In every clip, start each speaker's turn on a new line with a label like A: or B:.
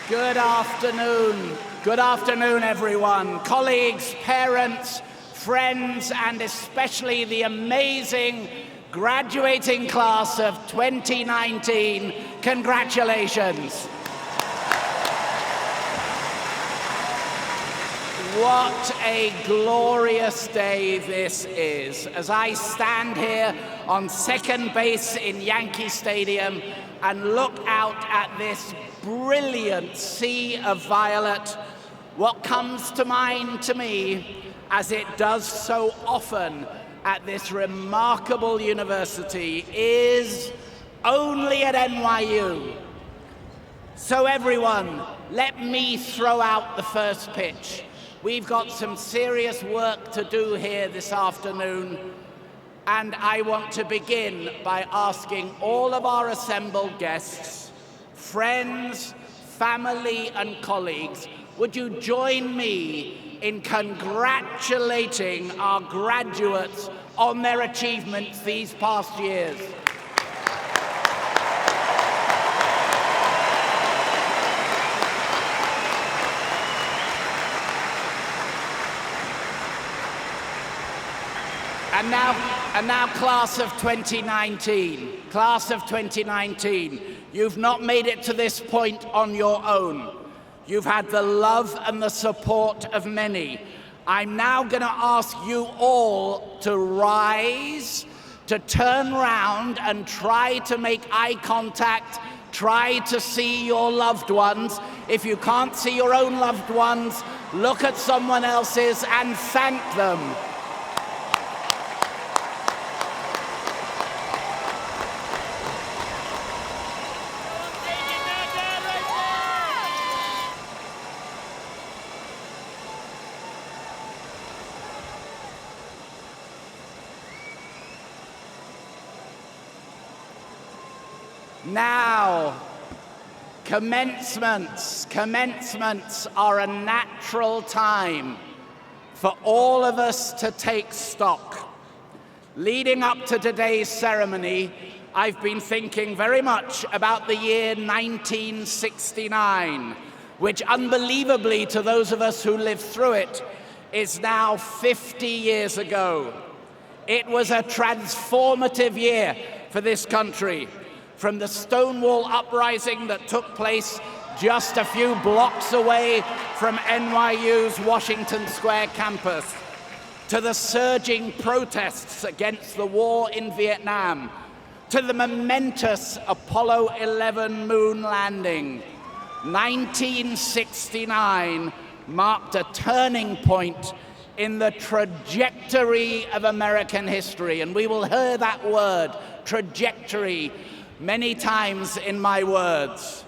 A: Good afternoon. Good afternoon, everyone. Colleagues, parents, friends, and especially the amazing graduating class of 2019. Congratulations. What a glorious day this is. As I stand here on second base in Yankee Stadium and look out at this brilliant sea of violet, what comes to mind to me, as it does so often at this remarkable university, is only at NYU. So everyone, let me throw out the first pitch. We've got some serious work to do here this afternoon, and I want to begin by asking all of our assembled guests, friends, family, and colleagues, would you join me in congratulating our graduates on their achievements these past years? And now, class of 2019. Class of 2019, you've not made it to this point on your own. You've had the love and the support of many. I'm now going to ask you all to rise, to turn round and try to make eye contact, try to see your loved ones. If you can't see your own loved ones, look at someone else's and thank them. Now, commencements are a natural time for all of us to take stock. Leading up to today's ceremony, I've been thinking very much about the year 1969, which unbelievably to those of us who lived through it, is now 50 years ago. It was a transformative year for this country. From the Stonewall uprising that took place just a few blocks away from NYU's Washington Square campus, to the surging protests against the war in Vietnam, to the momentous Apollo 11 moon landing, 1969 marked a turning point in the trajectory of American history. And we will hear that word, trajectory, many times in my words.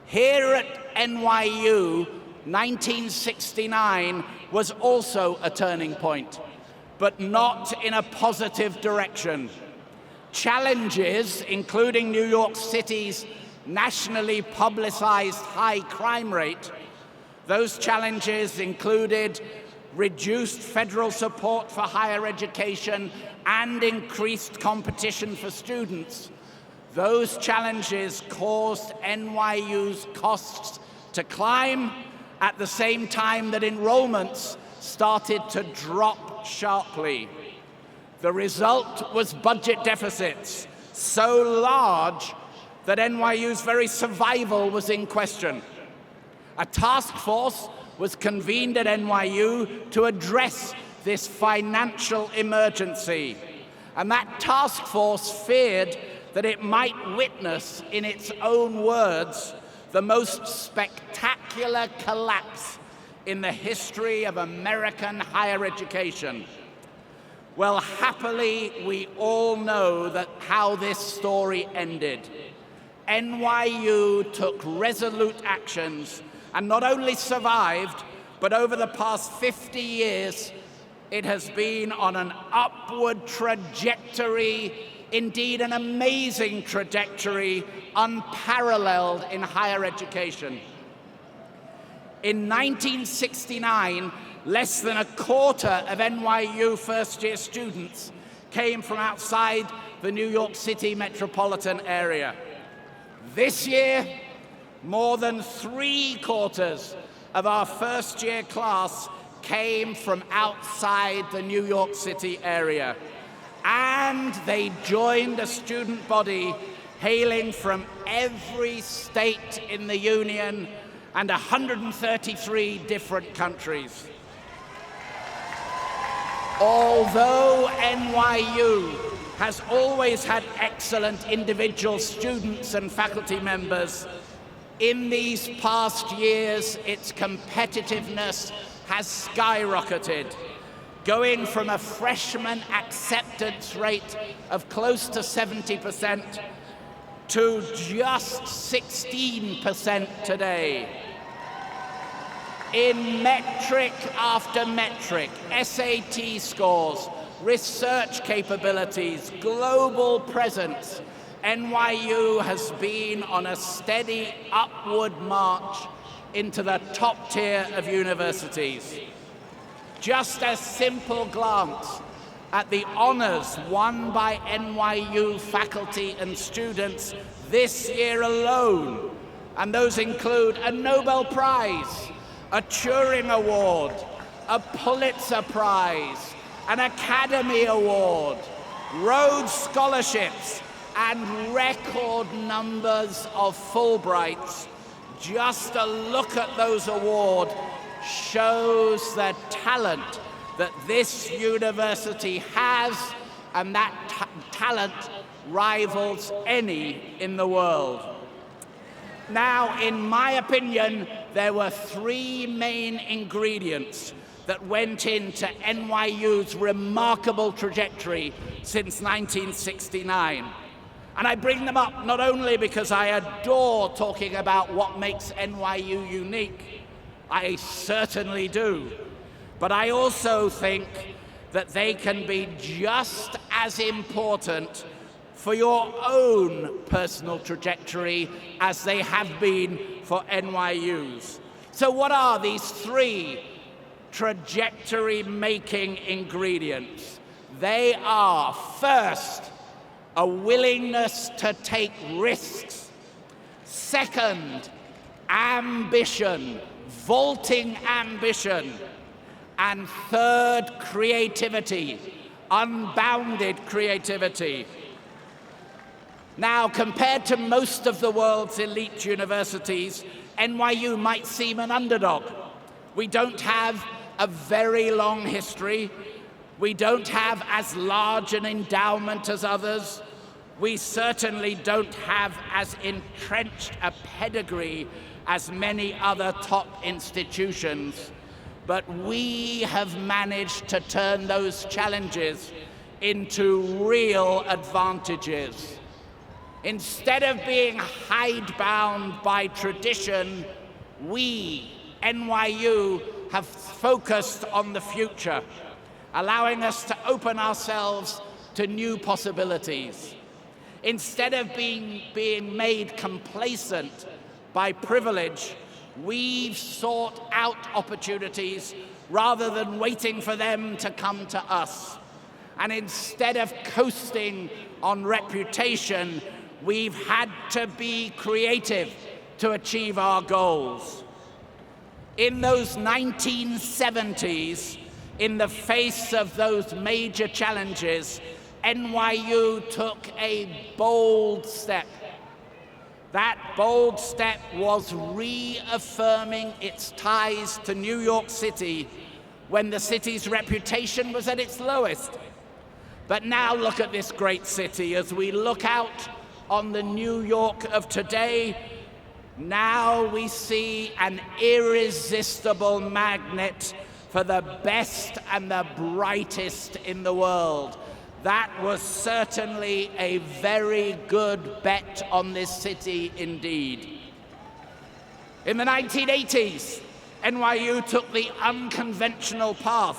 A: Here at NYU, 1969 was also a turning point, but not in a positive direction. Challenges, including New York City's nationally publicized high crime rate, those challenges included reduced federal support for higher education and increased competition for students. Those challenges caused NYU's costs to climb at the same time that enrollments started to drop sharply. The result was budget deficits so large that NYU's very survival was in question. A task force was convened at NYU to address this financial emergency, and that task force feared that it might witness, in its own words, the most spectacular collapse in the history of American higher education. Well, happily, we all know how this story ended. NYU took resolute actions and not only survived, but over the past 50 years, it has been on an upward trajectory, indeed an amazing trajectory, unparalleled in higher education. In 1969, less than a quarter of NYU first-year students came from outside the New York City metropolitan area. This year, More than 3/4 of our first-year class came from outside the New York City area. And they joined a student body hailing from every state in the Union and 133 different countries. Although NYU has always had excellent individual students and faculty members, in these past years, its competitiveness has skyrocketed, going from a freshman acceptance rate of close to 70% to just 16% today. In metric after metric, SAT scores, research capabilities, global presence, NYU has been on a steady upward march into the top tier of universities. Just a simple glance at the honors won by NYU faculty and students this year alone, and those include a Nobel Prize, a Turing Award, a Pulitzer Prize, an Academy Award, Rhodes Scholarships, and record numbers of Fulbrights. Just a look at those awards shows the talent that this university has, and that talent rivals any in the world. Now, in my opinion, there were 3 main ingredients that went into NYU's remarkable trajectory since 1969. And I bring them up not only because I adore talking about what makes NYU unique, I certainly do, but I also think that they can be just as important for your own personal trajectory as they have been for NYU's. So what are these 3 trajectory-making ingredients? They are, first, a willingness to take risks. Second, ambition, vaulting ambition. And third, creativity, unbounded creativity. Now, compared to most of the world's elite universities, NYU might seem an underdog. We don't have a very long history. We don't have as large an endowment as others. We certainly don't have as entrenched a pedigree as many other top institutions. But we have managed to turn those challenges into real advantages. Instead of being hidebound by tradition, we, NYU, have focused on the future, allowing us to open ourselves to new possibilities. Instead of being made complacent by privilege, we've sought out opportunities rather than waiting for them to come to us. And instead of coasting on reputation, we've had to be creative to achieve our goals. In those 1970s, in the face of those major challenges, NYU took a bold step. That bold step was reaffirming its ties to New York City when the city's reputation was at its lowest. But now look at this great city. As we look out on the New York of today, now we see an irresistible magnet for the best and the brightest in the world. That was certainly a very good bet on this city indeed. In the 1980s, NYU took the unconventional path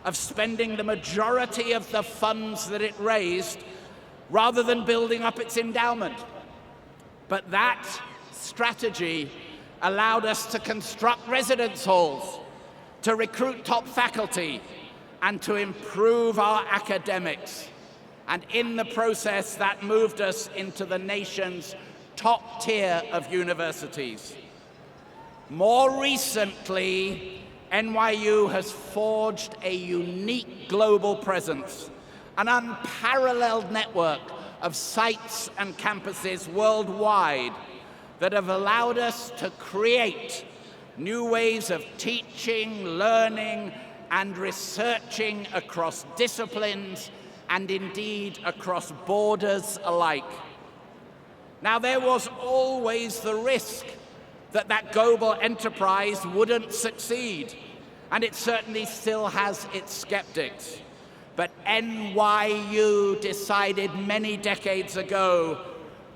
A: of spending the majority of the funds that it raised rather than building up its endowment. But that strategy allowed us to construct residence halls, to recruit top faculty, and to improve our academics. And in the process, that moved us into the nation's top tier of universities. More recently, NYU has forged a unique global presence, an unparalleled network of sites and campuses worldwide that have allowed us to create new ways of teaching, learning, and researching across disciplines and indeed across borders alike. Now, there was always the risk that that global enterprise wouldn't succeed, and it certainly still has its skeptics. But NYU decided many decades ago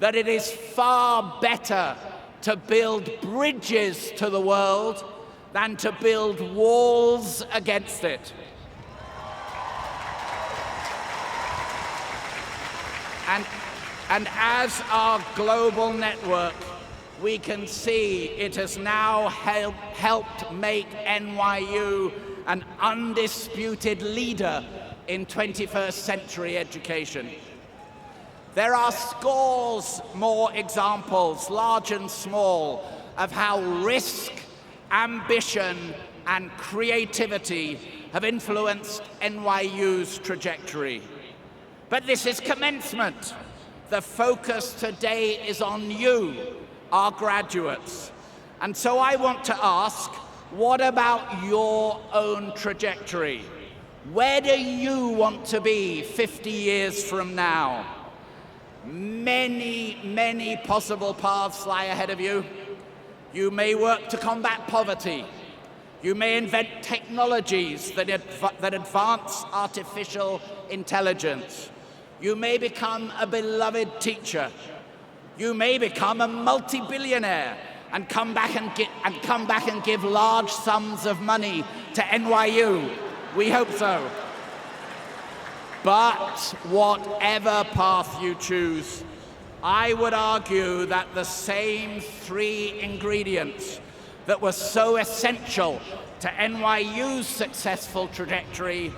A: that it is far better to build bridges to the world than to build walls against it. And as our global network, we can see it has now helped make NYU an undisputed leader in 21st century education. There are scores more examples, large and small, of how risk, ambition, and creativity have influenced NYU's trajectory. But this is commencement. The focus today is on you, our graduates. And so I want to ask, what about your own trajectory? Where do you want to be 50 years from now? Many, many possible paths lie ahead of you. You may work to combat poverty. You may invent technologies that advance artificial intelligence. You may become a beloved teacher. You may become a multi-billionaire and come back and give large sums of money to NYU. We hope so. But whatever path you choose, I would argue that the same three ingredients that were so essential to NYU's successful trajectory,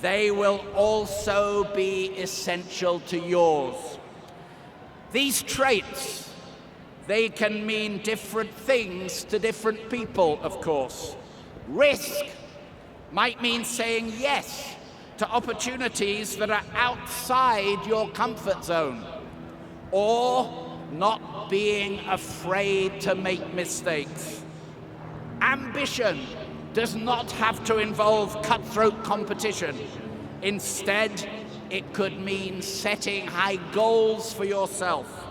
A: they will also be essential to yours. These traits, they can mean different things to different people, of course. Risk might mean saying yes to opportunities that are outside your comfort zone, or not being afraid to make mistakes. Ambition does not have to involve cutthroat competition. Instead, it could mean setting high goals for yourself.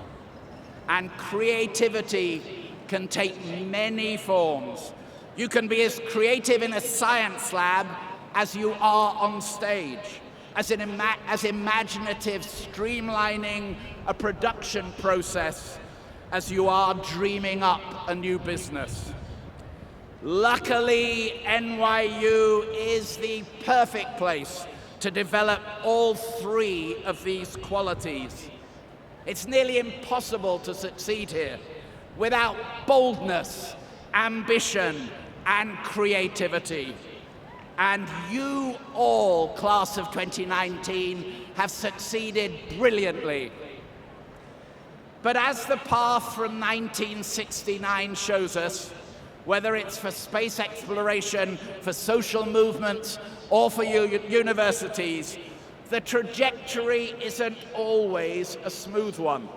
A: And creativity can take many forms. You can be as creative in a science lab as you are on stage, as imaginative, streamlining a production process as you are dreaming up a new business. Luckily, NYU is the perfect place to develop all three of these qualities. It's nearly impossible to succeed here without boldness, ambition, and creativity. And you all, class of 2019, have succeeded brilliantly. But as the path from 1969 shows us, whether it's for space exploration, for social movements, or for universities, the trajectory isn't always a smooth one.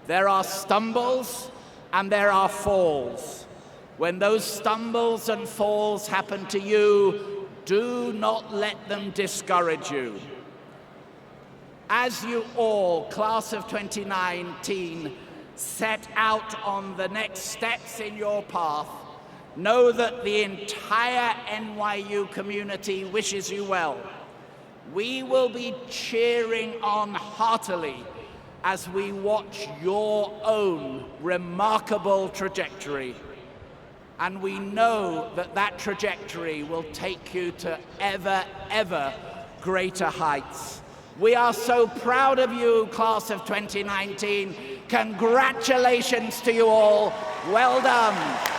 A: There are stumbles and there are falls. When those stumbles and falls happen to you, do not let them discourage you. As you all, class of 2019, set out on the next steps in your path, know that the entire NYU community wishes you well. We will be cheering on heartily as we watch your own remarkable trajectory. And we know that that trajectory will take you to ever, ever greater heights. We are so proud of you, class of 2019. Congratulations to you all. Well done.